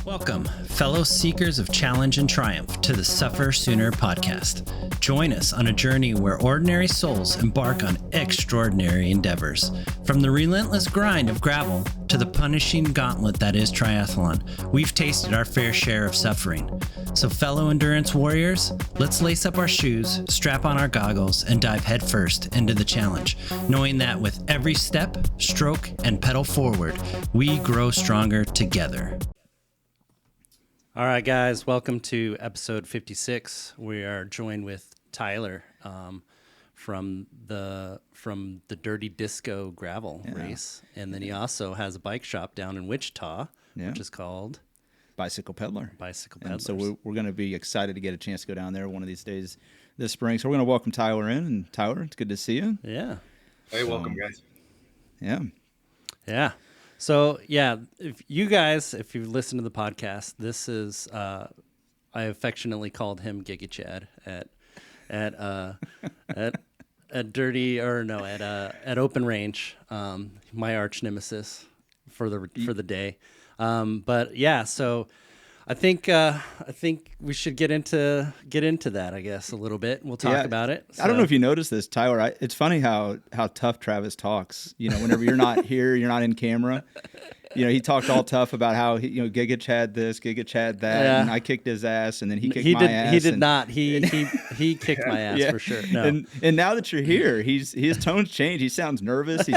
Welcome, fellow seekers of challenge and triumph, to the SufferSooner podcast. Join us on a journey where ordinary souls embark on extraordinary endeavors. From the relentless grind of gravel to the punishing gauntlet that is triathlon, we've tasted our fair share of suffering. So fellow endurance warriors, let's lace up our shoes, strap on our goggles, and dive headfirst into the challenge, knowing that with every step, stroke, and pedal forward, we grow stronger together. All right, guys, welcome to episode 56. We are joined with Tyler from the Dirty Disco gravel race, and then he also has a bike shop down in Wichita, which is called Bicycle Peddler. And so we're going to be excited to get a chance to go down there one of these days this spring. So we're going to welcome Tyler in, and Tyler, it's good to see you. Yeah. Hey, welcome, guys. Yeah. So, if you listen to the podcast, this is, I affectionately called him Giga Chad at Open Range, my arch nemesis for the day. So I think we should get into that, I guess, a little bit. We'll talk about it. So. I don't know if you noticed this, Tyler. It's funny how tough Travis talks. You know, whenever you're not here, you're not in camera. You know, he talked all tough about how Giga Chad this, Giga Chad that, and I kicked his ass, and then he kicked my ass. He did not. He kicked my ass for sure. No. And now that you're here, his tone's changed. He sounds nervous.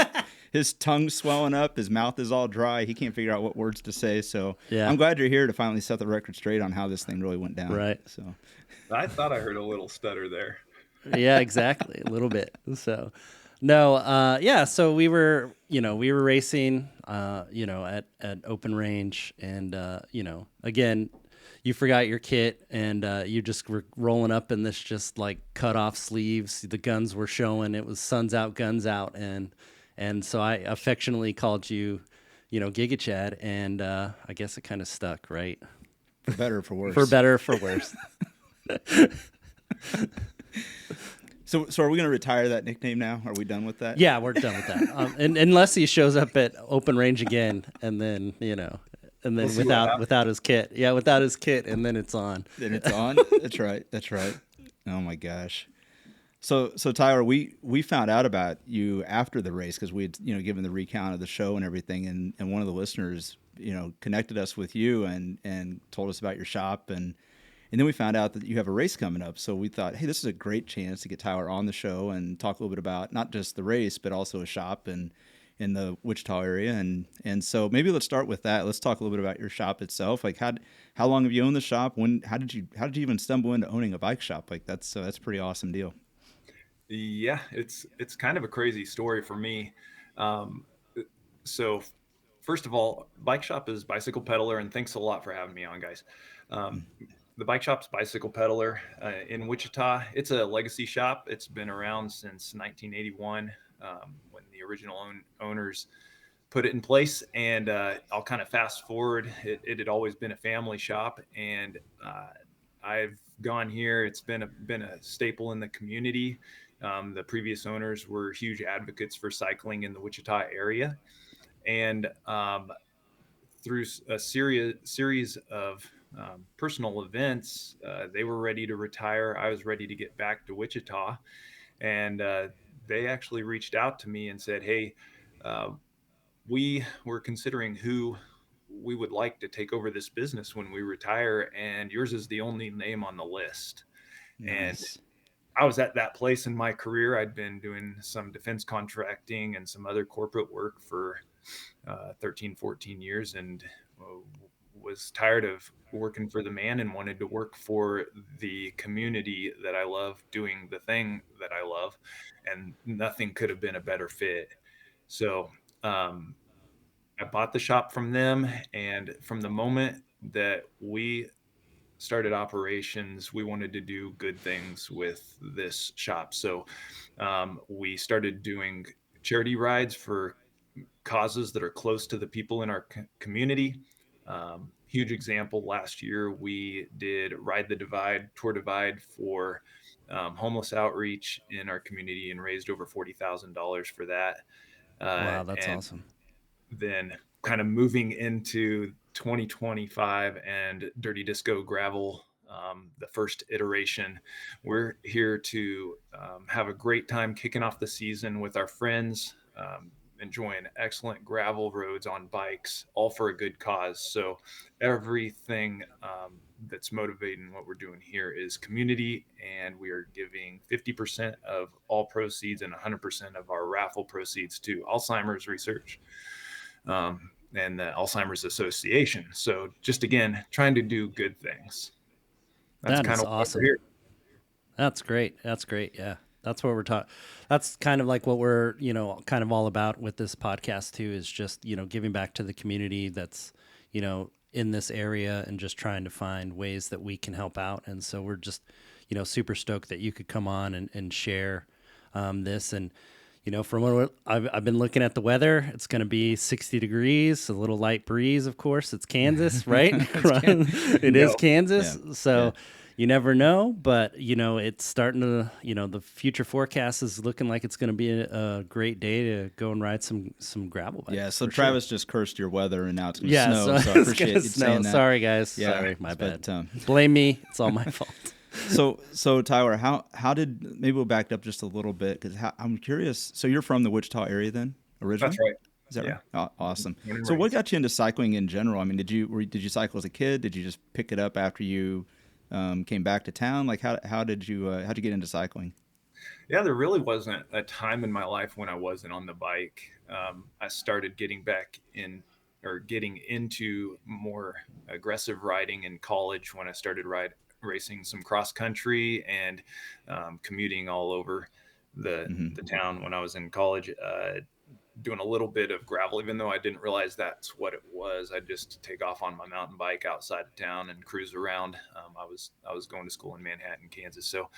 His tongue's swelling up. His mouth is all dry. He can't figure out what words to say. So I'm glad you're here to finally set the record straight on how this thing really went down. Right. So I thought I heard a little stutter there. Yeah, exactly. A little bit. So so we were racing, at Open Range, and again, you forgot your kit, and you just were rolling up in this just like cut off sleeves. The guns were showing. It was suns out, guns out, and so I affectionately called you, Giga Chad, and I guess it kind of stuck, right? For better or for worse. For better or for worse. So are we going to retire that nickname now? Are we done with that? Yeah, we're done with that. And unless he shows up at Open Range again, and then without his kit. Yeah, without his kit, and then it's on. Then it's on. That's right. Oh my gosh. So Tyler, we found out about you after the race because we had given the recount of the show and everything, and one of the listeners connected us with you and told us about your shop, and then we found out that you have a race coming up. So we thought, hey, this is a great chance to get Tyler on the show and talk a little bit about not just the race but also a shop and in the Wichita area, and so maybe let's start with that. Let's talk a little bit about your shop itself. Like how long have you owned the shop? How did you even stumble into owning a bike shop? Like that's a pretty awesome deal. Yeah, it's kind of a crazy story for me. So first of all, bike shop is Bicycle Peddler, and thanks a lot for having me on, guys. The bike shop's Bicycle Peddler in Wichita. It's a legacy shop. It's been around since 1981 when the original owners put it in place. And I'll kind of fast forward. It had always been a family shop, and I've gone here. It's been a staple in the community. The previous owners were huge advocates for cycling in the Wichita area, and through a series of personal events, they were ready to retire. I was ready to get back to Wichita, and they actually reached out to me and said, hey, we were considering who we would like to take over this business when we retire, and yours is the only name on the list. Nice. And I was at that place in my career. I'd been doing some defense contracting and some other corporate work for 13, 14 years, and was tired of working for the man and wanted to work for the community that I love, doing the thing that I love, and nothing could have been a better fit. So I bought the shop from them, and from the moment that we started operations, we wanted to do good things with this shop. So we started doing charity rides for causes that are close to the people in our community. Huge example, last year we did Ride the Divide, Tour Divide for homeless outreach in our community and raised over $40,000 for that. Wow, that's awesome. Then kind of moving into 2025 and Dirty Disco Gravel, the first iteration. We're here to have a great time kicking off the season with our friends, enjoying excellent gravel roads on bikes, all for a good cause. So everything that's motivating what we're doing here is community, and we are giving 50% of all proceeds and 100% of our raffle proceeds to Alzheimer's research. And the Alzheimer's Association. So just again, trying to do good things. That's That kind is of awesome. here. That's great. That's great. Yeah. That's what we're talking. That's kind of like what we're, kind of all about with this podcast too, is just, giving back to the community that's, in this area and just trying to find ways that we can help out. And so we're just, super stoked that you could come on and share this. And, from what I've been looking at the weather, it's going to be 60 degrees, a little light breeze, of course. It's Kansas, right? It is Kansas. Yeah. So you never know, but, it's starting to, the future forecast is looking like it's going to be a great day to go and ride some gravel bikes. Yeah, so Travis just cursed your weather, and now it's going to Yeah, snow, so I appreciate you saying that. Sorry, guys. Yeah, Sorry, my bad. but, Blame me. It's all my fault. So Tyler, how did, maybe we'll back up just a little bit, because I'm curious. So you're from the Wichita area then, originally? That's right. Is that right? Oh, awesome. Born and So what raised. got you into cycling in general? I mean, did you cycle as a kid? Did you just pick it up after you came back to town? Like how did you get into cycling? Yeah, there really wasn't a time in my life when I wasn't on the bike. I started getting into more aggressive riding in college when I started racing some cross country and commuting all over the town when I was in college, doing a little bit of gravel, even though I didn't realize that's what it was. I'd just take off on my mountain bike outside of town and cruise around. I was going to school in Manhattan, Kansas. So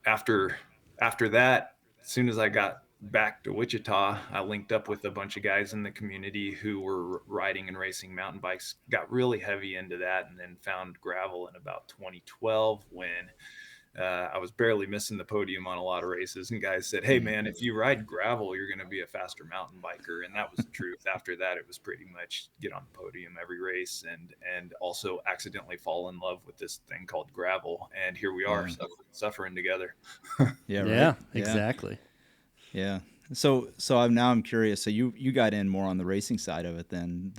after that, as soon as I got back to Wichita, I linked up with a bunch of guys in the community who were riding and racing mountain bikes, got really heavy into that, and then found gravel in about 2012 when I was barely missing the podium on a lot of races. And guys said, "Hey man, if you ride gravel, you're going to be a faster mountain biker." And that was the truth. After that, it was pretty much get on the podium every race and also accidentally fall in love with this thing called gravel. And here we are suffering together. Yeah, right. Yeah, exactly. Yeah. So I'm curious. So you got in more on the racing side of it then,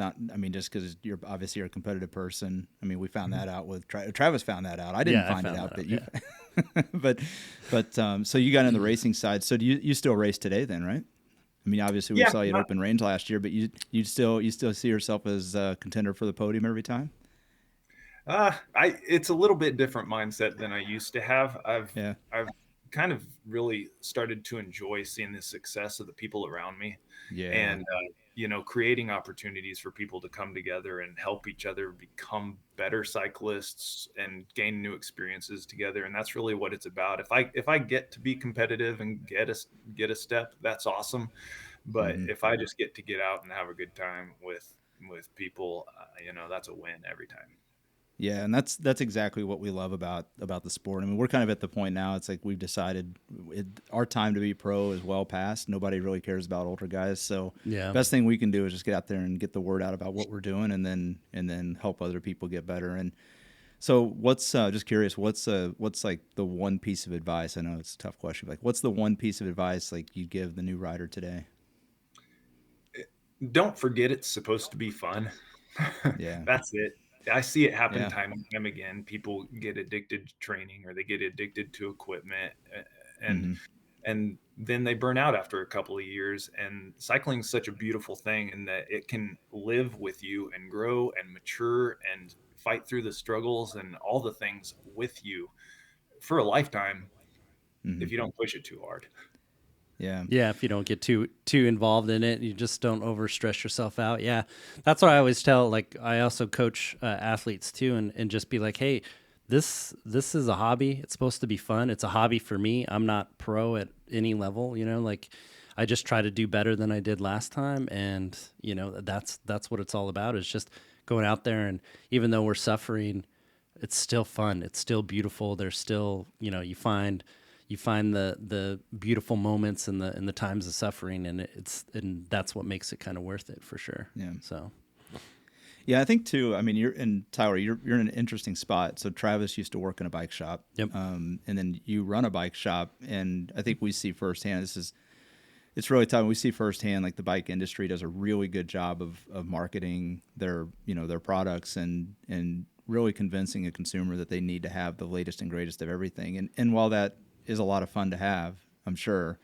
just because you're obviously a competitive person. I mean, we found that out with Travis found that out. I didn't find it out, but you, but so you got in the racing side. So do you still race today then, right? I mean, obviously we saw you at Open Range last year, but you still see yourself as a contender for the podium every time? It's a little bit different mindset than I used to have. I've kind of really started to enjoy seeing the success of the people around me, and creating opportunities for people to come together and help each other become better cyclists and gain new experiences together. And that's really what it's about. If I get to be competitive and get a step, that's awesome. But if I just get to get out and have a good time with people, that's a win every time. Yeah, and that's exactly what we love about the sport. I mean, we're kind of at the point now. It's like we've decided our time to be pro is well past. Nobody really cares about older guys. So best thing we can do is just get out there and get the word out about what we're doing, and then help other people get better. And so, what's just curious, what's like the one piece of advice? I know it's a tough question. Like, what's the one piece of advice like you give the new rider today? Don't forget it's supposed to be fun. Yeah, that's it. I see it happen time and time again. People get addicted to training, or they get addicted to equipment, and then they burn out after a couple of years. And cycling is such a beautiful thing in that it can live with you and grow and mature and fight through the struggles and all the things with you for a lifetime if you don't push it too hard. Yeah. If you don't get too involved in it, you just don't overstress yourself out. Yeah. That's what I always tell. Like, I also coach athletes too, and just be like, hey, this is a hobby. It's supposed to be fun. It's a hobby for me. I'm not pro at any level, like I just try to do better than I did last time. And, that's what it's all about, is just going out there. And even though we're suffering, it's still fun. It's still beautiful. There's still, you find the beautiful moments in the times of suffering, and that's what makes it kind of worth it for sure. Yeah. So, Yeah, I think too. I mean, Tyler, you're in an interesting spot. So Travis used to work in a bike shop, Yep. and then you run a bike shop, and I think we see firsthand. It's really tough. We see firsthand like the bike industry does a really good job of marketing their products and really convincing a consumer that they need to have the latest and greatest of everything. And while that is a lot of fun to have, I'm sure,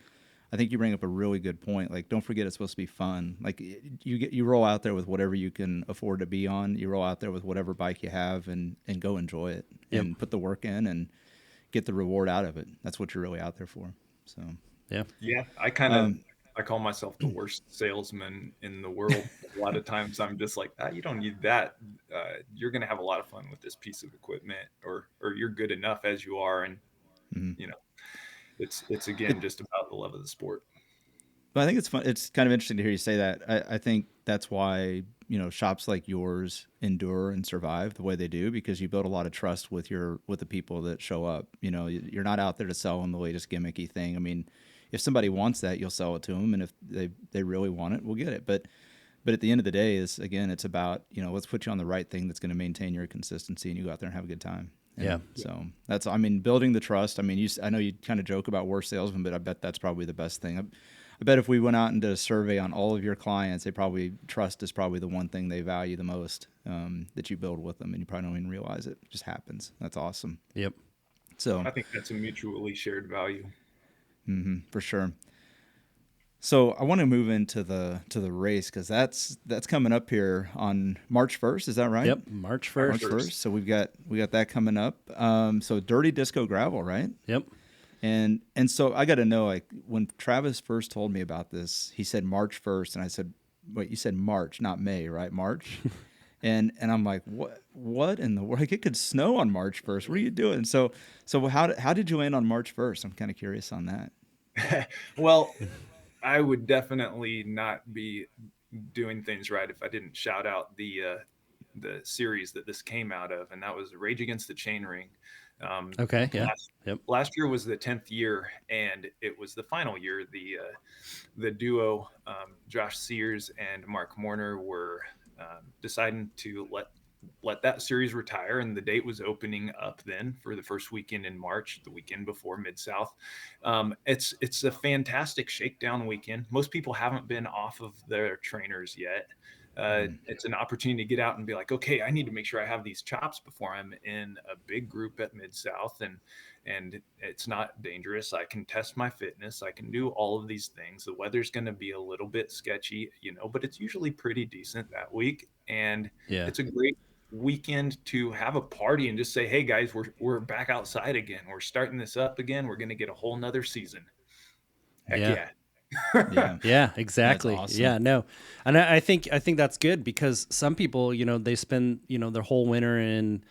I think you bring up a really good point. Like, don't forget it's supposed to be fun. Like, you roll out there with whatever you can afford to be on. You roll out there with whatever bike you have and go enjoy it Yep. and put the work in and get the reward out of it. That's what you're really out there for. So Yeah. Yeah, I call myself the worst salesman in the world. A lot of times I'm just like, you don't need that. You're going to have a lot of fun with this piece of equipment, or you're good enough as you are. And, mhm. you know, it's again, just about the love of the sport. But I think it's fun. It's kind of interesting to hear you say that. I think that's why, shops like yours endure and survive the way they do, because you build a lot of trust with the people that show up. You're not out there to sell them the latest gimmicky thing. I mean, if somebody wants that, you'll sell it to them, and if they really want it, we'll get it. But at the end of the day, it's about, let's put you on the right thing that's going to maintain your consistency, and you go out there and have a good time. And Yeah. So that's, building the trust. I mean, I know you kind of joke about worst salesman, but I bet that's probably the best thing. I bet if we went out and did a survey on all of your clients, trust is probably the one thing they value the most, that you build with them, and you probably don't even realize it. It just happens. That's awesome. Yep. So I think that's a mutually shared value. for sure. So I want to move into the race, because that's coming up here on March 1st. Is that right? Yep. March 1st. March 1st. So we got that coming up. So Dirty Disco Gravel, right? Yep. And so I got to know, like, when Travis first told me about this, he said March 1st, and I said, "Wait, you said March, not May, right? March?" and I'm like, "What in the world? Like, it could snow on March 1st. What are you doing?" So how did you land on March 1st? I'm kind of curious on that. Well, I would definitely not be doing things right if I didn't shout out the series that this came out of, and that was Rage Against the Chainring. Okay. Yeah. Yep. Last year was the 10th year, and it was the final year. The duo, Josh Sears and Mark Morner, were deciding to let that series retire, and the date was opening up then for the first weekend in March, the weekend before Mid-South. It's a fantastic shakedown weekend. Most people haven't been off of their trainers yet. It's an opportunity to get out and be like, okay, I need to make sure I have these chops before I'm in a big group at Mid-South, and it's not dangerous. I can test my fitness. I can do all of these things. The weather's going to be a little bit sketchy, but it's usually pretty decent that week. And Yeah. it's a great weekend to have a party and just say, hey guys, we're back outside again. We're starting this up again. We're going to get a whole nother season. Heck yeah. Yeah. Yeah, exactly. That's awesome. Yeah, no. And I think that's good, because some people, they spend, their whole winter in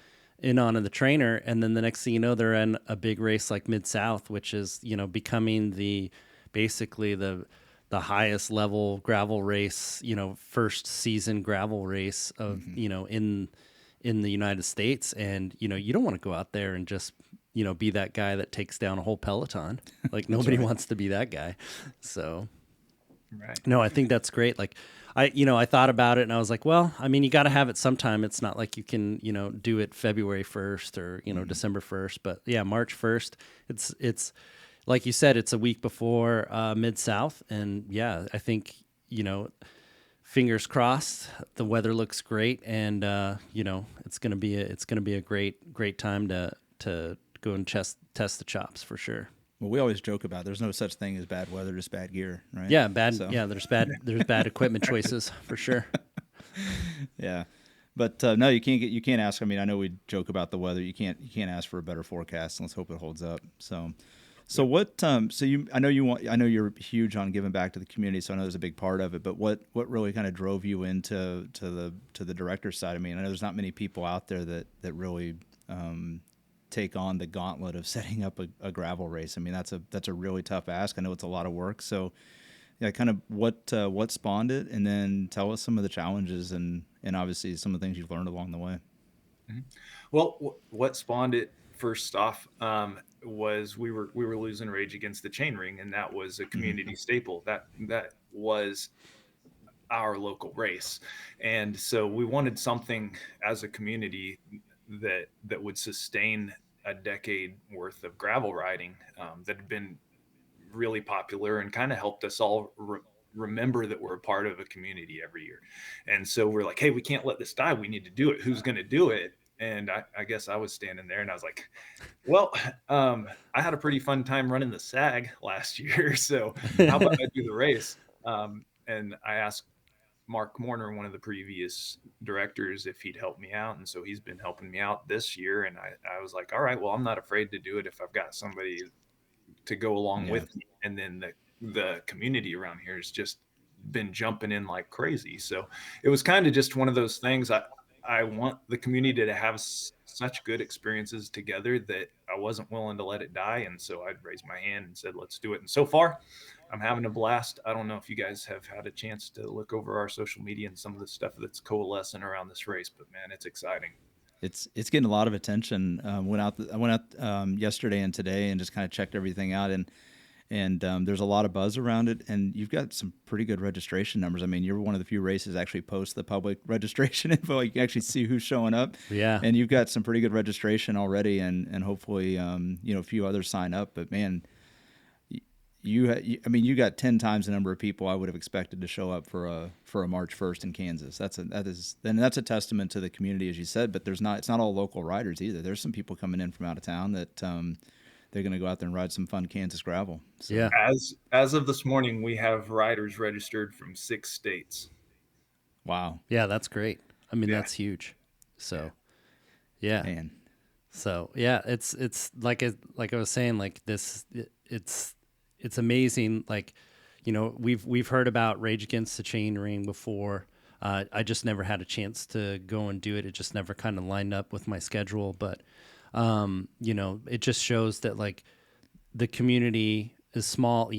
on the trainer, and then the next thing you know, they're in a big race like Mid-South, which is, becoming basically the highest level gravel race, first season gravel race of, in the United States. And, you don't want to go out there and just, be that guy that takes down a whole peloton. Like, nobody wants to be that guy. So, Right. no, I think that's great. Like, I thought about it, and I was like, well, you got to have it sometime. It's not like you can, do it February 1st or, December 1st. But yeah, March 1st, it's like you said, it's a week before Mid-South. And yeah, I think, fingers crossed, the weather looks great. And, it's going to be a great time to go and test the chops for sure. Well, we always joke about there's no such thing as bad weather, just bad gear, right? Yeah, there's bad equipment choices for sure. Yeah, but no, you can't ask. I mean, I know we joke about the weather. You can't ask for a better forecast, and let's hope it holds up. So what? I know you're huge on giving back to the community. So I know there's a big part of it. But what really kind of drove you into the director's side? I mean, I know there's not many people out there that really take on the gauntlet of setting up a gravel race. I mean, that's a really tough ask. I know it's a lot of work. So yeah, kind of what spawned it, and then tell us some of the challenges and obviously some of the things you've learned along the way. Mm-hmm. Well, what spawned it first off was we were losing Rage Against the Chainring, and that was a community staple. That was our local race. And so we wanted something as a community that would sustain a decade worth of gravel riding, that had been really popular and kind of helped us all remember that we're a part of a community every year. And so we're like, hey, we can't let this die. We need to do it. Who's going to do it? And I guess I was standing there and I was like, well, I had a pretty fun time running the SAG last year. So how about I do the race? And I asked Mark Morner, one of the previous directors, if he'd help me out. And so he's been helping me out this year. And I was like, all right, well, I'm not afraid to do it if I've got somebody to go along with me. And then the community around here has just been jumping in like crazy. So it was kind of just one of those things. I want the community to have such good experiences together that I wasn't willing to let it die. And so I'd raised my hand and said, let's do it. And so far I'm having a blast. I don't know if you guys have had a chance to look over our social media and some of the stuff that's coalescing around this race, but man, it's exciting. It's getting a lot of attention. I went out yesterday and today and just kind of checked everything out, and there's a lot of buzz around it, and you've got some pretty good registration numbers. I mean, you're one of the few races actually post the public registration info. You can actually see who's showing up. Yeah. And you've got some pretty good registration already, and hopefully, a few others sign up. But man, you got 10 times the number of people I would have expected to show up for a March 1st in Kansas. That's a testament to the community, as you said. But it's not all local riders either. There's some people coming in from out of town that they're going to go out there and ride some fun Kansas gravel. So. Yeah. As of this morning, we have riders registered from 6 states. Wow. Yeah, that's great. I mean, that's huge. So, yeah. Man. So yeah, it's like I was saying, like this, it's amazing. Like, we've heard about Rage Against the Chain Ring before. I just never had a chance to go and do it. It just never kind of lined up with my schedule. But, it just shows that like the community is small,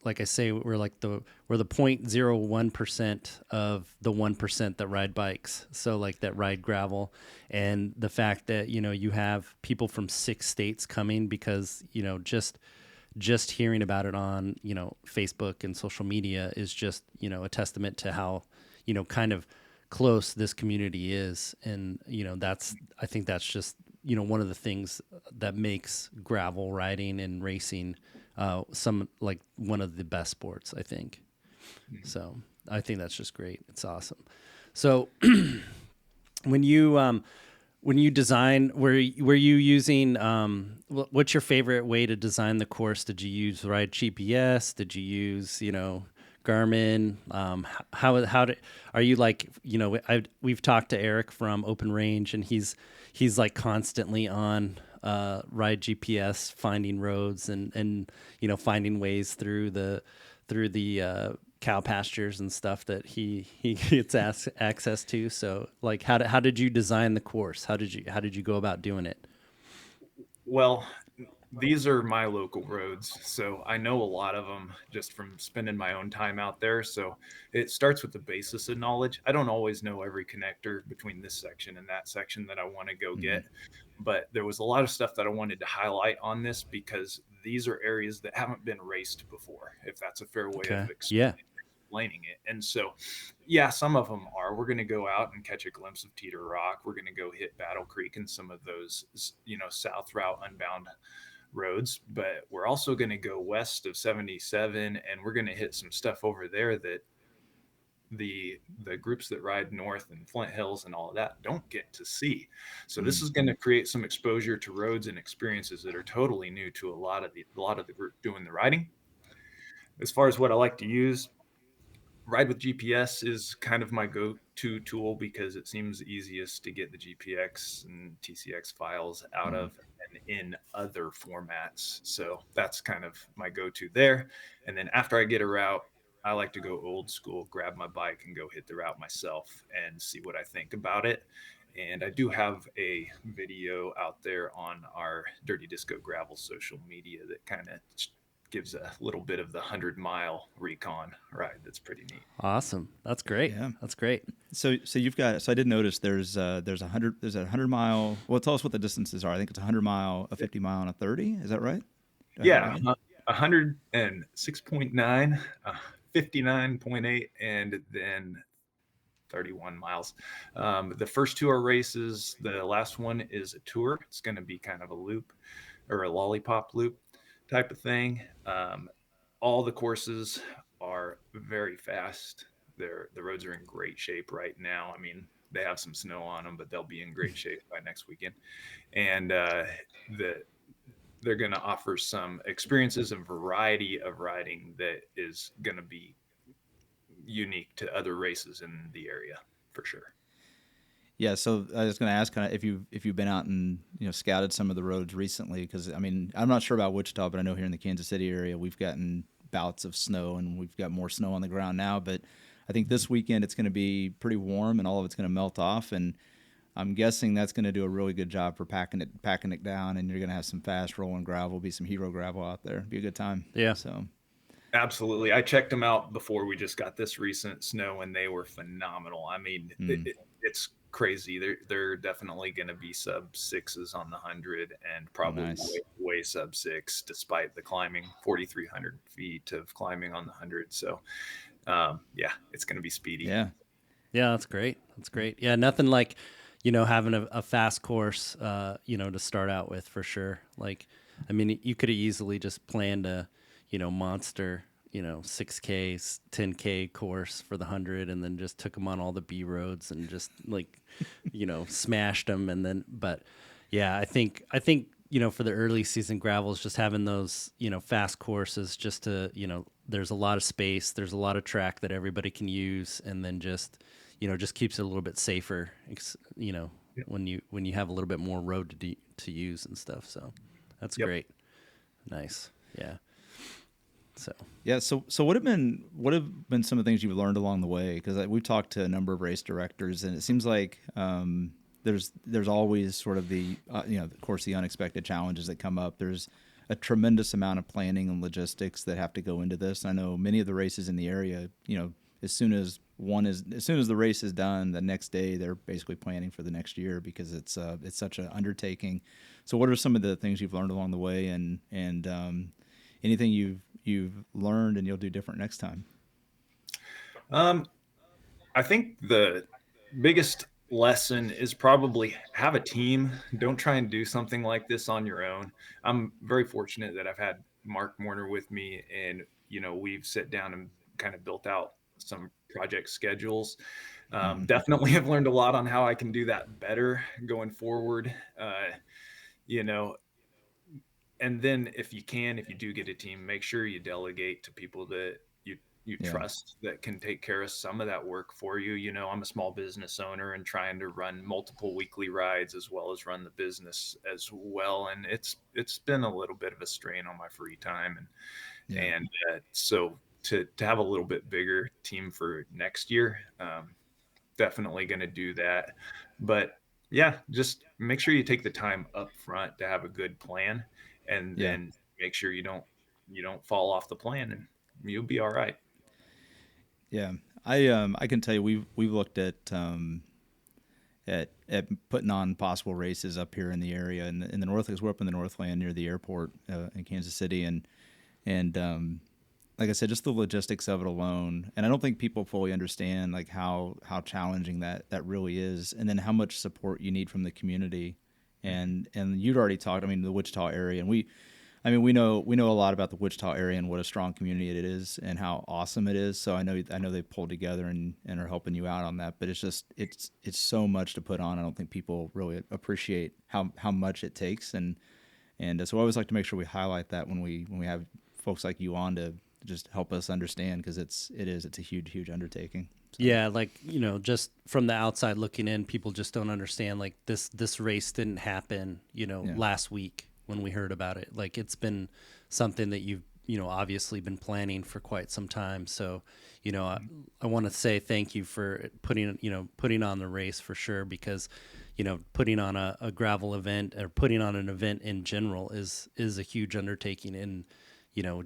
like I say, we're the 0.01% of the 1% that ride bikes. So like that ride gravel, and the fact that, you have people from 6 states coming because, just hearing about it on, Facebook and social media is just, a testament to how, kind of close this community is. And, I think that's just, one of the things that makes gravel riding and racing one of the best sports, I think. So I think that's just great. It's awesome. So when you design, were you using, what's your favorite way to design the course? Did you use Ride GPS? Did you use, Garmin? Are you like, we've talked to Eric from Open Range, and he's like constantly on Ride GPS, finding roads and finding ways through the cow pastures and stuff that he gets access to. So like, how did you design the course? How did you go about doing it? Well, these are my local roads, so I know a lot of them just from spending my own time out there. So it starts with the basis of knowledge. I don't always know every connector between this section and that section that I want to go get, but there was a lot of stuff that I wanted to highlight on this because these are areas that haven't been raced before, if that's a fair way of explaining it. And so, some of them are. We're going to go out and catch a glimpse of Teeter Rock. We're going to go hit Battle Creek and some of those, south route unbound roads, but we're also going to go west of 77, and we're going to hit some stuff over there that the groups that ride north and Flint Hills and all of that don't get to see. So this is going to create some exposure to roads and experiences that are totally new to a lot of the group doing the riding. As far as what I like to use, Ride with GPS is kind of my go-to tool because it seems easiest to get the GPX and TCX files out of and in other formats. So that's kind of my go-to there. And then after I get a route, I like to go old school, grab my bike and go hit the route myself and see what I think about it. And I do have a video out there on our Dirty Disco Gravel social media that kind of gives a little bit of the 100-mile recon ride. That's pretty neat. Awesome. That's great. Yeah, that's great. So you've got, so I did notice there's a 100 mile. Well, tell us what the distances are. I think it's a 100 mile, a 50 mile, and a 30. Is that right? Yeah. 106.9, 59.8, and then 31 miles. The first two are races. The last one is a tour. It's going to be kind of a loop or a lollipop loop type of thing. All the courses are very fast. The roads are in great shape right now. I mean, they have some snow on them, but they'll be in great shape by next weekend. And they're going to offer some experiences and variety of riding that is going to be unique to other races in the area for sure. Yeah, so I was going to ask kind of if you've been out and scouted some of the roads recently, because I mean I'm not sure about Wichita, but I know here in the Kansas City area we've gotten bouts of snow and we've got more snow on the ground now. But I think this weekend it's going to be pretty warm and all of it's going to melt off, and I'm guessing that's going to do a really good job for packing it down, and you're going to have some fast rolling gravel, be some hero gravel out there, be a good time. Yeah. So. Absolutely. I checked them out before we just got this recent snow, and they were phenomenal. I mean, it's crazy. They're definitely going to be sub sixes on the 100 and probably way sub six, despite the climbing 4,300 feet of climbing on the 100. So, yeah, it's going to be speedy. Yeah. Yeah, that's great. That's great. Yeah, nothing like, having a fast course, to start out with for sure. Like, I mean, you could have easily just planned a, monster, 6K, 10K course for the 100 and then just took them on all the B roads and just like, smashed them. And then, but yeah, I think, for the early season gravels, just having those, fast courses just to, there's a lot of space, there's a lot of track that everybody can use. And then just, just keeps it a little bit safer, when you have a little bit more road to use and stuff. So that's great. Nice. Yeah. So what have been some of the things you've learned along the way? Because we've talked to a number of race directors, and it seems like there's always sort of the of course the unexpected challenges that come up. There's a tremendous amount of planning and logistics that have to go into this. I know many of the races in the area, as soon as the race is done, the next day they're basically planning for the next year because it's such an undertaking. So what are some of the things you've learned along the way, and anything you've learned and you'll do different next time? I think the biggest lesson is probably have a team. Don't try and do something like this on your own. I'm very fortunate that I've had Mark Warner with me, and we've sat down and kind of built out some project schedules. Definitely have learned a lot on how I can do that better going forward. And then if you do get a team, make sure you delegate to people that you trust that can take care of some of that work for you. I'm a small business owner and trying to run multiple weekly rides as well as run the business as well. And it's been a little bit of a strain on my free time. And so to have a little bit bigger team for next year, definitely going to do that. But yeah, just make sure you take the time up front to have a good plan, and then make sure you don't fall off the plan, and you'll be all right. Yeah. I can tell you we've looked at putting on possible races up here in the area in the north, because we're up in the Northland near the airport in Kansas City, and like I said, just the logistics of it alone. And I don't think people fully understand like how challenging that really is, and then how much support you need from the community. And you'd already talked, the Wichita area, and we know a lot about the Wichita area and what a strong community it is and how awesome it is. So I know they pulled together and are helping you out on that, but it's so much to put on. I don't think people really appreciate how much it takes. And so I always like to make sure we highlight that when we have folks like you on to just help us understand, because it's a huge undertaking. So. Yeah, like just from the outside looking in, people just don't understand. Like this race didn't happen, last week when we heard about it. Like it's been something that you've obviously been planning for quite some time. So I want to say thank you for putting on the race for sure, because putting on a gravel event or putting on an event in general is a huge undertaking. And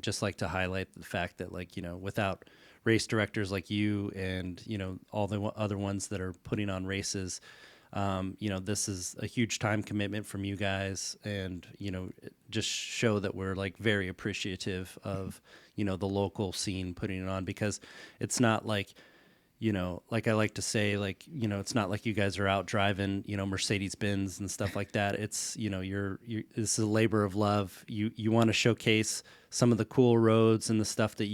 just like to highlight the fact that without race directors like you and all the other ones that are putting on races, This is a huge time commitment from you guys, and, just show that we're like very appreciative of, the local scene putting it on, because it's not like, like I like to say, like, it's not like you guys are out driving, Mercedes Benz and stuff like that. It's, you're this is a labor of love. You want to showcase some of the cool roads and the stuff that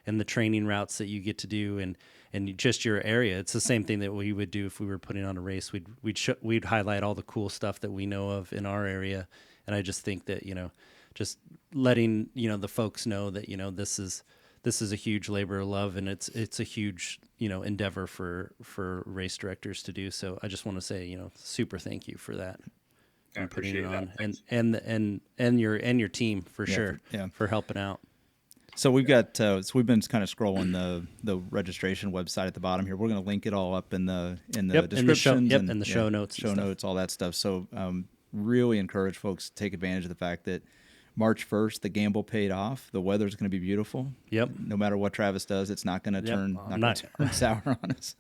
and the training routes that you get to do, and just your area. It's the same thing that we would do if we were putting on a race. We'd highlight all the cool stuff that we know of in our area. And I just think that, just letting, the folks know that, this is a huge labor of love, and it's a huge, endeavor for race directors to do. So I just want to say, super thank you for that. I appreciate it on, and your team for sure for helping out. So we've got we've been kind of scrolling the registration website at the bottom here. We're going to link it all up in the descriptions and the show notes, all that stuff. So really encourage folks to take advantage of the fact that March 1st, the gamble paid off. The weather's going to be beautiful. Yep. No matter what Travis does, it's not going to turn sour on us.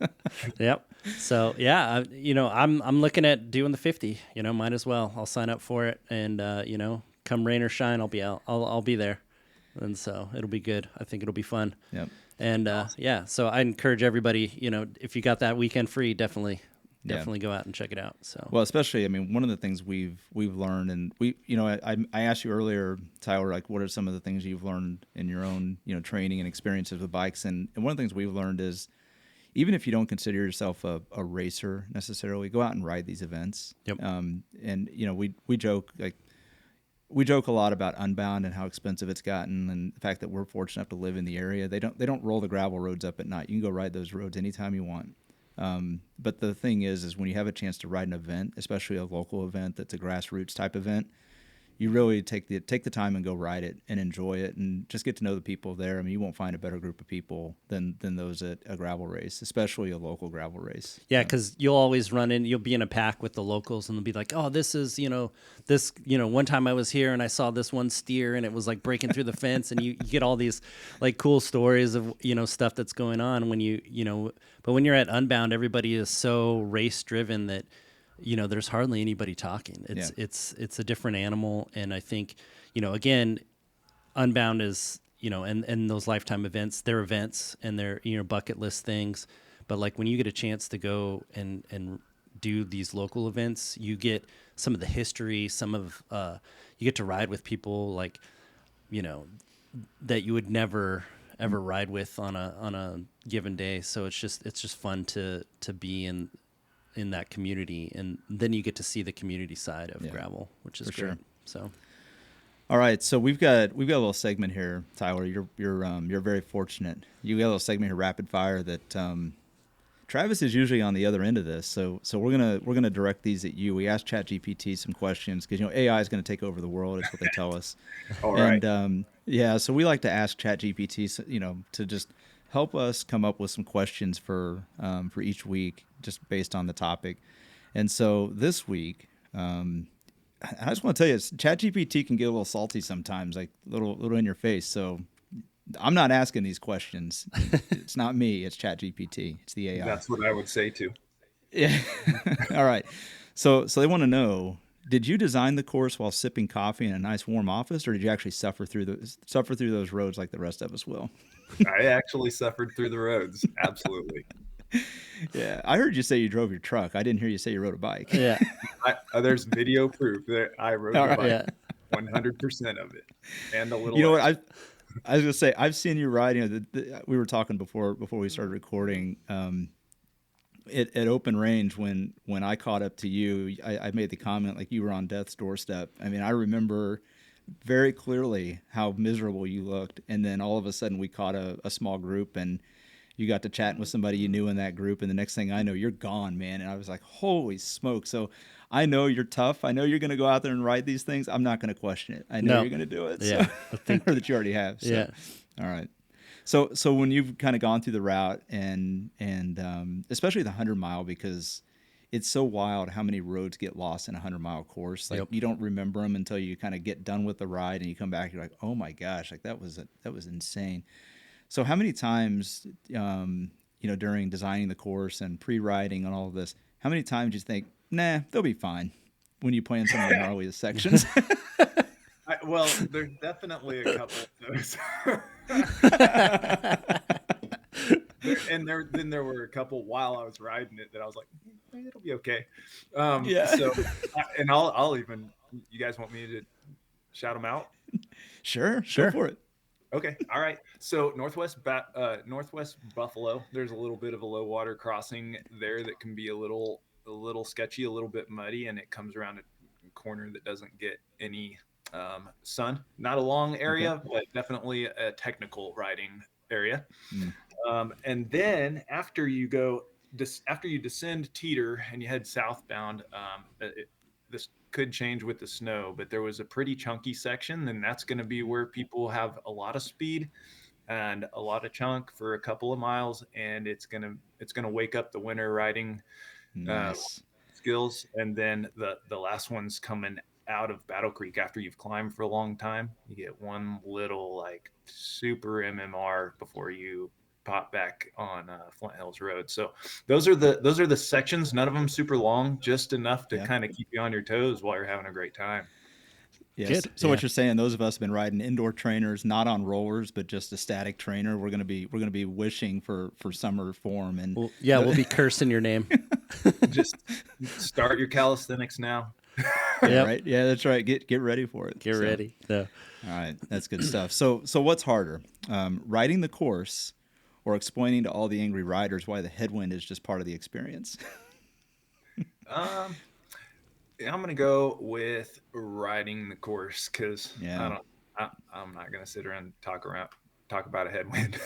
Yep. So yeah, I'm looking at doing the 50. Might as well. I'll sign up for it, and come rain or shine, I'll be out. I'll be there, and so it'll be good. I think it'll be fun. Yep. And so I encourage everybody. If you got that weekend free, definitely go out and check it out. So, well, especially, one of the things we've learned, and I asked you earlier, Tyler, like, what are some of the things you've learned in your own, training and experiences with bikes? And one of the things we've learned is, even if you don't consider yourself a racer necessarily, go out and ride these events. Yep. And we joke a lot about Unbound and how expensive it's gotten, and the fact that we're fortunate enough to live in the area. They don't roll the gravel roads up at night. You can go ride those roads anytime you want. But the thing is when you have a chance to ride an event, especially a local event that's a grassroots type event, you really take the time and go ride it and enjoy it and just get to know the people there. You won't find a better group of people than those at a gravel race, especially a local gravel race. Yeah, because you'll always you'll be in a pack with the locals, and they'll be like, oh, this is, one time I was here and I saw this one steer and it was like breaking through the fence, and you get all these like cool stories of, stuff that's going on but when you're at Unbound, everybody is so race driven that, there's hardly anybody talking. It's a different animal. And I think, again, Unbound is, and those lifetime events, they're events and they're, bucket list things. But like when you get a chance to go and do these local events, you get some of the history, you get to ride with people like, that you would never ever ride with on a given day. So it's just fun to be in that community, and then you get to see the community side of gravel, which is great. Sure. So, all right, so we've got a little segment here, Tyler. You're very fortunate. You got a little segment here, rapid fire, that Travis is usually on the other end of this. So we're gonna direct these at you. We asked ChatGPT some questions because AI is going to take over the world. Is what they tell us. All right. And so we like to ask ChatGPT, to just help us come up with some questions for each week, just based on the topic. And so this week, I just want to tell you, ChatGPT can get a little salty sometimes, like little in your face. So I'm not asking these questions. It's not me. It's ChatGPT. It's the AI. That's what I would say too. Yeah. All right. So they want to know: did you design the course while sipping coffee in a nice warm office, or did you actually suffer through those roads like the rest of us will? I actually suffered through the roads. Absolutely. Yeah, I heard you say you drove your truck. I didn't hear you say you rode a bike. Yeah. There's video proof that I rode the bike. Yeah. 100% of it, and a little. You know what? I was gonna say, I've seen you ride. We were talking before we started recording. At open range, when I caught up to you, I made the comment like you were on death's doorstep. I remember very clearly how miserable you looked, and then all of a sudden we caught a small group, and you got to chatting with somebody you knew in that group, and the next thing I know, you're gone, man. And I was like, holy smoke. So I know you're tough. I know you're going to go out there and ride these things. I'm not going to question it. I know you're going to do it. Yeah. So, I think that you already have. So. Yeah. All right. So when you've kind of gone through the route and especially the 100-mile, because it's so wild how many roads get lost in a 100-mile course. Like you don't remember them until you kind of get done with the ride and you come back. You're like, oh my gosh, like that was insane. So how many times, during designing the course and pre-riding and all of this, how many times do you think, nah, they'll be fine when you plan some of the gnarliest sections? Well, there's definitely a couple of those. Then there were a couple while I was riding it that I was like, it'll be okay. Yeah. So, and I'll even, you guys want me to shout them out? Sure. Go for it. Okay. All right. So Northwest Buffalo, there's a little bit of a low water crossing there that can be a little sketchy, a little bit muddy, and it comes around a corner that doesn't get any sun. Not a long area, but definitely a technical riding area. And then after you descend Teeter and you head southbound, this could change with the snow, but there was a pretty chunky section, and that's going to be where people have a lot of speed and a lot of chunk for a couple of miles, and it's gonna wake up the winter riding skills. And then the last one's coming out of Battle Creek after you've climbed for a long time. You get one little like super MMR before you pop back on Flint Hills Road. So those are the sections. None of them super long, just enough to kind of keep you on your toes while you're having a great time. Yes. So what you're saying, those of us have been riding indoor trainers, not on rollers, but just a static trainer. We're gonna be wishing for summer form, and we'll be cursing your name. Just start your calisthenics now. Yeah, right. Yeah, that's right. Get ready for it. Get ready. Yeah. All right, that's good stuff. So what's harder, riding the course, or explaining to all the angry riders why the headwind is just part of the experience? I'm gonna go with riding the course, because I'm not gonna sit around and talk about a headwind.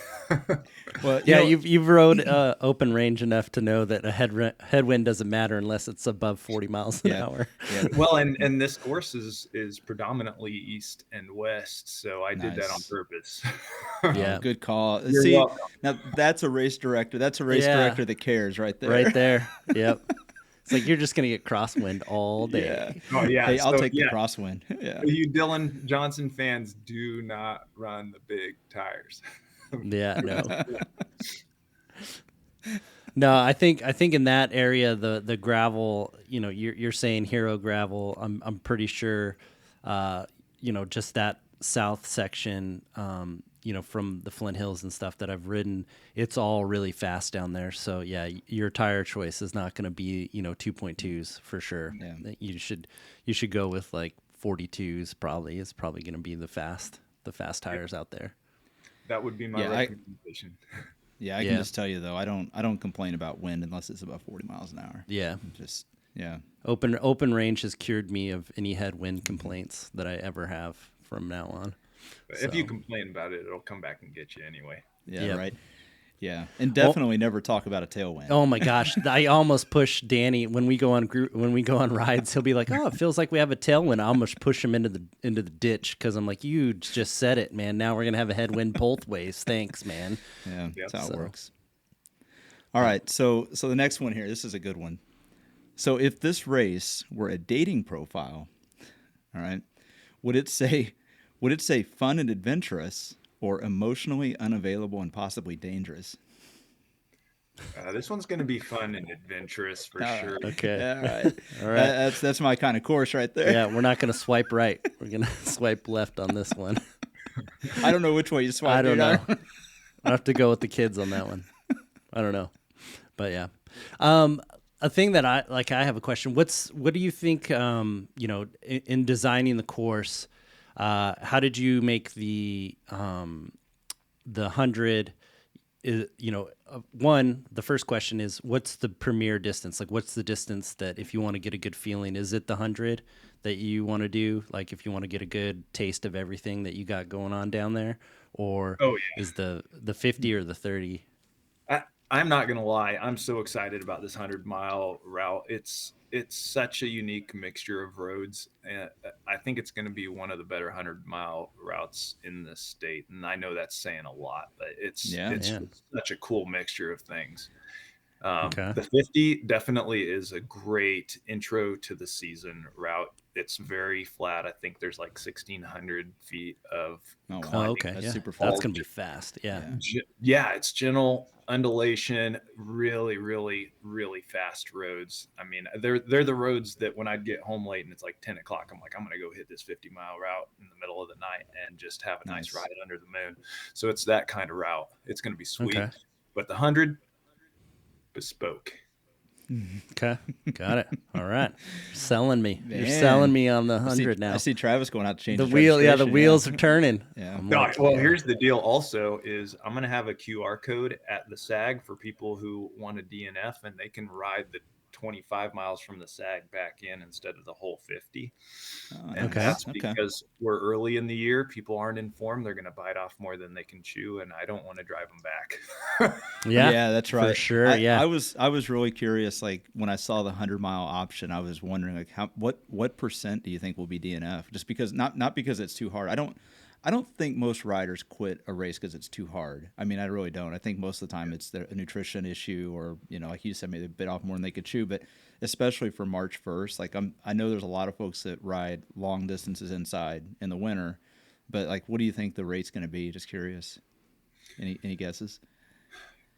Well, you've rode open range enough to know that a headwind doesn't matter unless it's above 40 miles an hour. Yeah. Well, and this course is predominantly east and west, so I did that on purpose. Yeah, good call. You're See, welcome. now that's a race director. That's a race director that cares, right there. Right there. Yep. It's like you're just gonna get crosswind all day. Yeah. Oh yeah. Hey, I'll take the crosswind. Yeah. You Dylan Johnson fans, do not run the big tires. Yeah, no. No, I think in that area the gravel, you're saying hero gravel. I'm pretty sure, just that south section, from the Flint Hills and stuff that I've ridden, it's all really fast down there. So yeah, your tire choice is not going to be 2.2s for sure. Yeah. You should go with like 42s. Probably is probably going to be the fast tires out there. That would be my recommendation. Yeah, I can just tell you though, I don't complain about wind unless it's above 40 miles an hour. Yeah, just yeah. Open range has cured me of any headwind complaints that I ever have from now on. If you complain about it, it'll come back and get you anyway. Yeah, right. Yeah, and definitely never talk about a tailwind. Oh my gosh, I almost push Danny when we go on rides. He'll be like, "Oh, it feels like we have a tailwind." I almost push him into the ditch because I'm like, "You just said it, man. Now we're gonna have a headwind both ways. Thanks, man." Yeah, that's how it works. All right, so the next one here, this is a good one. So if this race were a dating profile, all right, would it say fun and adventurous, or emotionally unavailable and possibly dangerous? This one's going to be fun and adventurous for sure. Okay. All right. All right. That's my kind of course right there. Yeah, we're not going to swipe right. We're going to swipe left on this one. I don't know which way you swipe. I don't know. I'll have to go with the kids on that one. I don't know. But yeah. A thing that I have a question. What do you think, in designing the course, how did you make the 100? The first question is, what's the premier distance? Like, what's the distance that if you want to get a good feeling, is it the 100 that you want to do? Like, if you want to get a good taste of everything that you got going on down there, or is the 50 or the 30? I'm not going to lie. I'm so excited about this 100-mile route. It's such a unique mixture of roads. And I think it's going to be one of the better 100-mile routes in the state. And I know that's saying a lot, but it's such a cool mixture of things. The 50 definitely is a great intro to the season route. It's very flat. I think there's like 1,600 feet of Oh, wow. climbing. Okay, That's yeah, super that's fast. gonna be fast. Yeah. Yeah, it's gentle undulation, really, really, really fast roads. I mean, they're the roads that when I'd get home late and it's like 10 o'clock, I'm like, I'm gonna go hit this 50-mile route in the middle of the night and just have a nice ride under the moon. So it's that kind of route. It's gonna be sweet. Okay. But the 100, bespoke. Okay, got it. All right, selling me. You're Man. selling me on the 100 now. I see Travis going out to change The his wheel, yeah, the registration, wheels are turning. Yeah. I'm No, like, well, here's the deal also is I'm going to have a QR code at the SAG for people who want a DNF, and they can ride the 25 miles from the SAG back in instead of the whole 50. Oh, And Okay. that's because we're early in the year. People aren't informed. They're going to bite off more than they can chew, and I don't want to drive them back. yeah, that's right. for sure. I was really curious. Like when I saw the 100-mile option, I was wondering like what percent do you think will be DNF? Just because not because it's too hard. I don't think most riders quit a race because it's too hard. I mean, I really don't. I think most of the time it's a nutrition issue, or like you said, maybe they bit off more than they could chew. But especially for March 1st, like I know there's a lot of folks that ride long distances inside in the winter. But like, what do you think the rate's going to be? Just curious. Any guesses?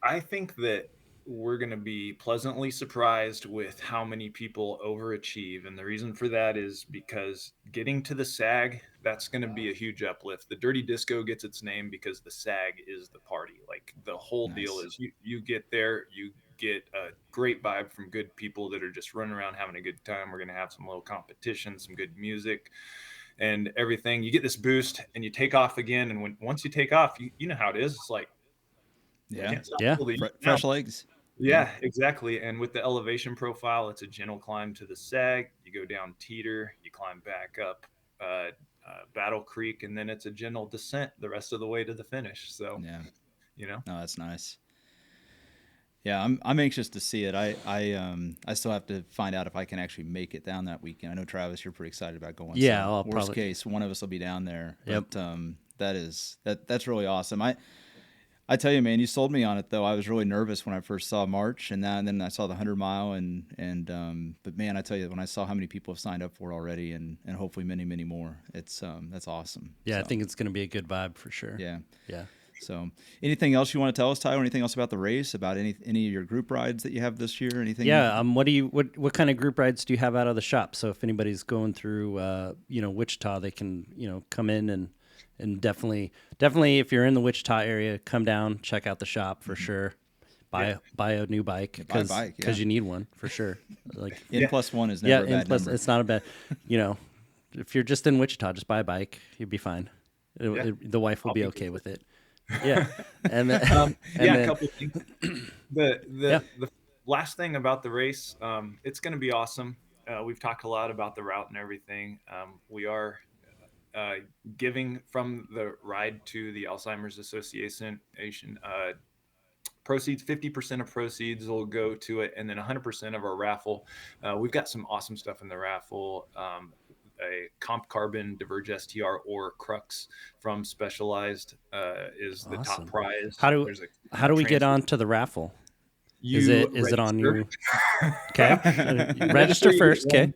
I think that we're going to be pleasantly surprised with how many people overachieve. And the reason for that is because getting to the SAG, that's going to be a huge uplift. The Dirty Disco gets its name because the SAG is the party. Like the whole deal is you get there, you get a great vibe from good people that are just running around having a good time. We're going to have some little competition, some good music and everything. You get this boost and you take off again. And once you take off, you know how it is. It's like, Yeah. Fresh legs. Yeah, exactly. And with the elevation profile, it's a gentle climb to the SAG. You go down Teeter, you climb back up Battle Creek, and then it's a gentle descent the rest of the way to the finish. So, no, that's nice. Yeah, I'm anxious to see it. I still have to find out if I can actually make it down that weekend. I know Travis, you're pretty excited about going. Yeah, so I'll worst case, one of us will be down there. Yep. But that's really awesome. I tell you, man, you sold me on it though. I was really nervous when I first saw March, and then I saw the 100-mile, but man, I tell you, when I saw how many people have signed up for it already, and hopefully many more, it's that's awesome. Yeah, so, I think it's going to be a good vibe for sure. Yeah. So, anything else you want to tell us, Tyler? Anything else about the race? About any of your group rides that you have this year? Anything? Yeah. What kind of group rides do you have out of the shop? So if anybody's going through, Wichita, they can, come in and definitely if you're in the Wichita area, come down, check out the shop for sure. Buy a new bike because you need one for sure. Like N+1 is never a bad number. It's not a bad. If you're just in Wichita, just buy a bike. You'll be fine. The wife will be okay with it. Yeah, and then, a couple of things. The last thing about the race, it's going to be awesome. We've talked a lot about the route and everything. We are giving from the ride to the Alzheimer's Association. Proceeds, 50% of proceeds will go to it, and then 100% of our raffle. We've got some awesome stuff in the raffle. A Comp Carbon Diverge STR or Crux from Specialized is the top prize. How do we get on to the raffle? Is it on you? Okay, register first. Okay.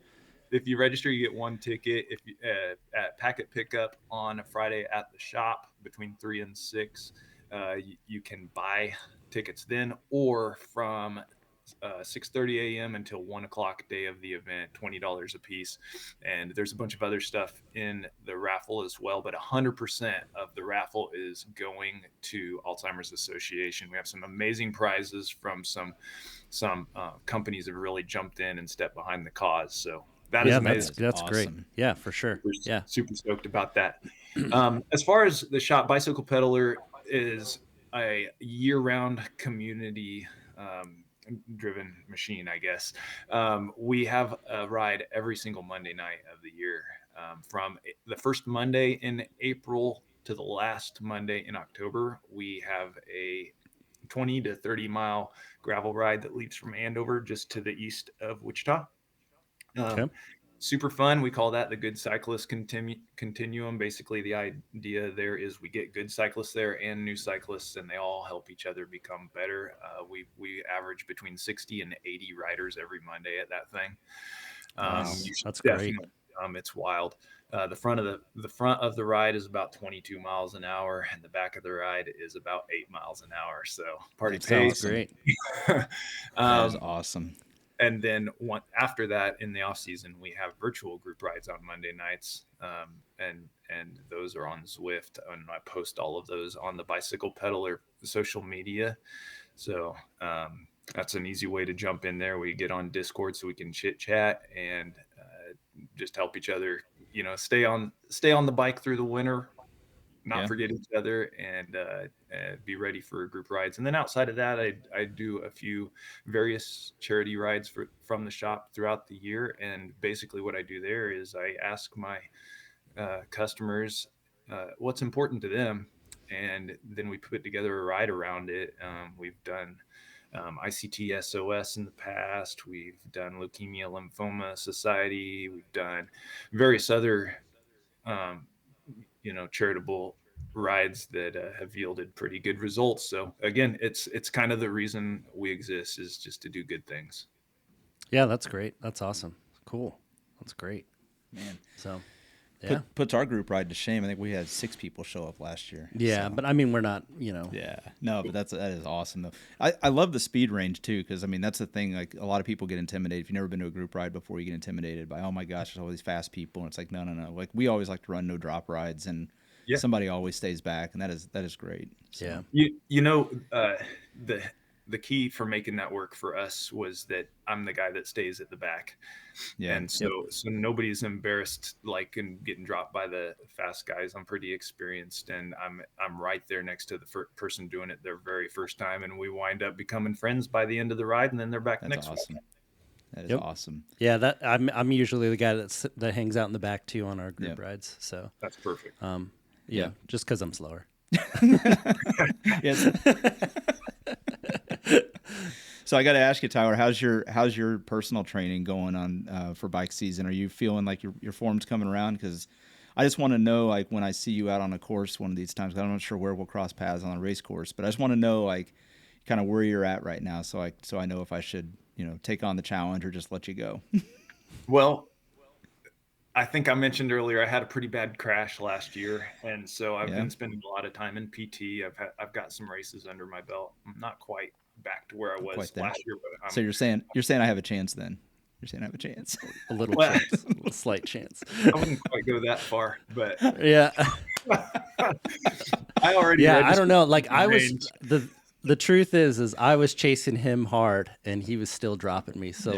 If you register, you get one ticket. If you, at packet pickup on a Friday at the shop between 3 and 6, you can buy tickets then, or from 6:30 a.m. until 1 o'clock day of the event, $20 a piece. And there's a bunch of other stuff in the raffle as well, but 100% of the raffle is going to Alzheimer's Association. We have some amazing prizes from some companies that have really jumped in and stepped behind the cause. So that is amazing. That's awesome. Great. Yeah, for sure. Super stoked about that. As far as the shop, Bicycle Peddler is a year-round community driven machine, I guess. We have a ride every single Monday night of the year, from the first Monday in April to the last Monday in October. We have a 20 to 30 mile gravel ride that leads from Andover just to the east of Wichita. Super fun. We call that the Good Cyclist Continuum. Basically, the idea there is we get good cyclists there and new cyclists, and they all help each other become better. We average between 60 and 80 riders every Monday at that thing. That's great. It's wild. The front of the ride is about 22 miles an hour, and the back of the ride is about 8 miles an hour. So party That's pace. awesome. Great. That is awesome. And then after that, in the off season, we have virtual group rides on Monday nights, and those are on Zwift, and I post all of those on the Bicycle Peddler social media. So that's an easy way to jump in there. We get on Discord so we can chit chat and just help each other, stay on the bike through the winter, not forget each other, and be ready for group rides. And then outside of that, I do a few various charity rides from the shop throughout the year. And basically what I do there is I ask my customers what's important to them, and then we put together a ride around it. We've done ICT SOS in the past. We've done Leukemia Lymphoma Society. We've done various other charitable rides that have yielded pretty good results. So again, it's kind of the reason we exist, is just to do good things. Yeah, that's great. That's awesome. Cool. That's great, man. So yeah, puts our group ride to shame. I think we had 6 people show up last year. Yeah, so. But I mean, we're not, Yeah, no, but that is awesome though. I love the speed range too, because I mean that's the thing. Like a lot of people get intimidated. If you've never been to a group ride before, you get intimidated by, oh my gosh, there's all these fast people, and it's like no. Like we always like to run no drop rides, and somebody always stays back, and that is great. So. Yeah, the key for making that work for us was that I'm the guy that stays at the back. Yeah. And so nobody's embarrassed, like, in getting dropped by the fast guys. I'm pretty experienced, and I'm right there next to the person doing it their very first time. And we wind up becoming friends by the end of the ride, and then they're back next week. That is awesome. Yeah, that I'm usually the guy that hangs out in the back too on our group rides. So that's perfect. Yeah, just because I'm slower. Yes. So I got to ask you, Tyler, how's your personal training going on for bike season? Are you feeling like your form's coming around? Because I just want to know, like, when I see you out on a course one of these times, I'm not sure where we'll cross paths on a race course, but I just want to know, like, kind of where you're at right now, so I know if I should, take on the challenge or just let you go. Well, I think I mentioned earlier I had a pretty bad crash last year, and so I've been spending a lot of time in PT. I've got some races under my belt. I'm not quite back to where I was last year, but so you're saying I have a chance then? You're saying I have a chance? A little chance, a little slight chance. I wouldn't quite go that far, but yeah. I already. Yeah, I don't know. Like I was the truth is I was chasing him hard, and he was still dropping me. So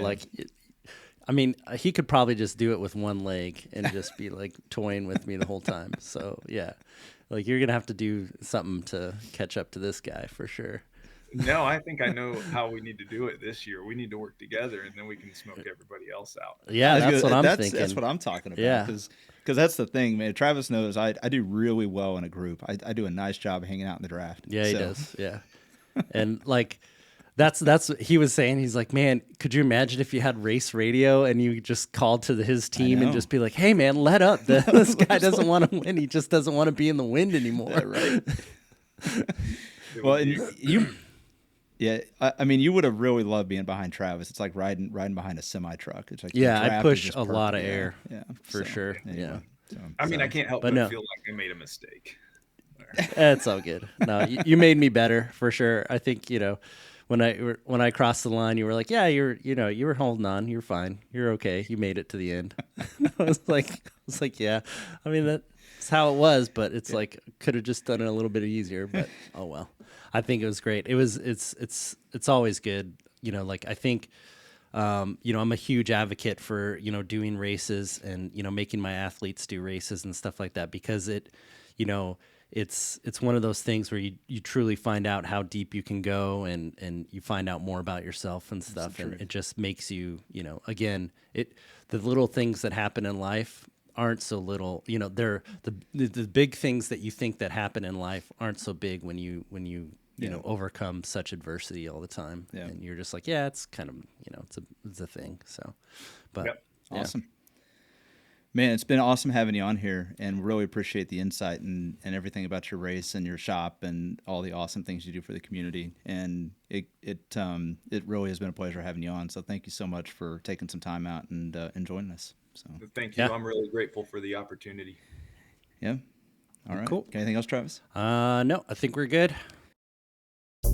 I mean, he could probably just do it with one leg and just be like toying with me the whole time. So yeah, like you're gonna have to do something to catch up to this guy for sure. No, I think I know how we need to do it this year. We need to work together, and then we can smoke everybody else out. Yeah, that's what I'm thinking. That's what I'm talking about. Yeah, because that's the thing, man. Travis knows I do really well in a group. I do a nice job hanging out in the draft. Yeah, he does. Yeah, and like. That's what he was saying. He's like, man, could you imagine if you had race radio and you just called to his team and just be like, hey, man, let up. This guy doesn't want to win. He just doesn't want to be in the wind anymore. Right. Well, and I mean, you would have really loved being behind Travis. It's like riding behind a semi truck. It's like I push a lot of air. Yeah, for sure. Anyway, yeah. So, I mean, I can't help but feel like I made a mistake. It's all good. No, you made me better for sure. I think when I crossed the line, you were like, yeah, you were holding on. You're fine. You're okay. You made it to the end. I was like, yeah. I mean, that's how it was, but it's like, could have just done it a little bit easier, but oh well. I think it was great. It's always good. Like I think, I'm a huge advocate for, doing races and, making my athletes do races and stuff like that, because it's one of those things where you truly find out how deep you can go and you find out more about yourself and stuff. And it just makes you, again, the little things that happen in life aren't so little, they're the big things that you think that happen in life aren't so big when you overcome such adversity all the time. Yeah. And you're just like, yeah, it's kind of, it's a thing. So, but awesome. Man, it's been awesome having you on here, and really appreciate the insight and everything about your race and your shop and all the awesome things you do for the community. And it really has been a pleasure having you on. So thank you so much for taking some time out and joining us. So thank you. Yeah. I'm really grateful for the opportunity. Yeah. All right. Cool. Anything else, Travis? No, I think we're good.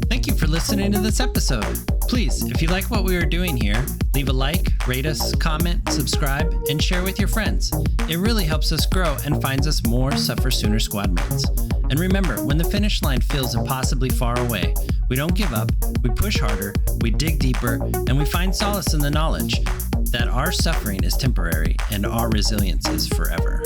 Thank you for listening to this episode. Please, if you like what we are doing here, leave a like, rate us, comment, subscribe, and share with your friends. It really helps us grow and finds us more SufferSooner squad mates. And remember, when the finish line feels impossibly far away, we don't give up, we push harder, we dig deeper, and we find solace in the knowledge that our suffering is temporary and our resilience is forever.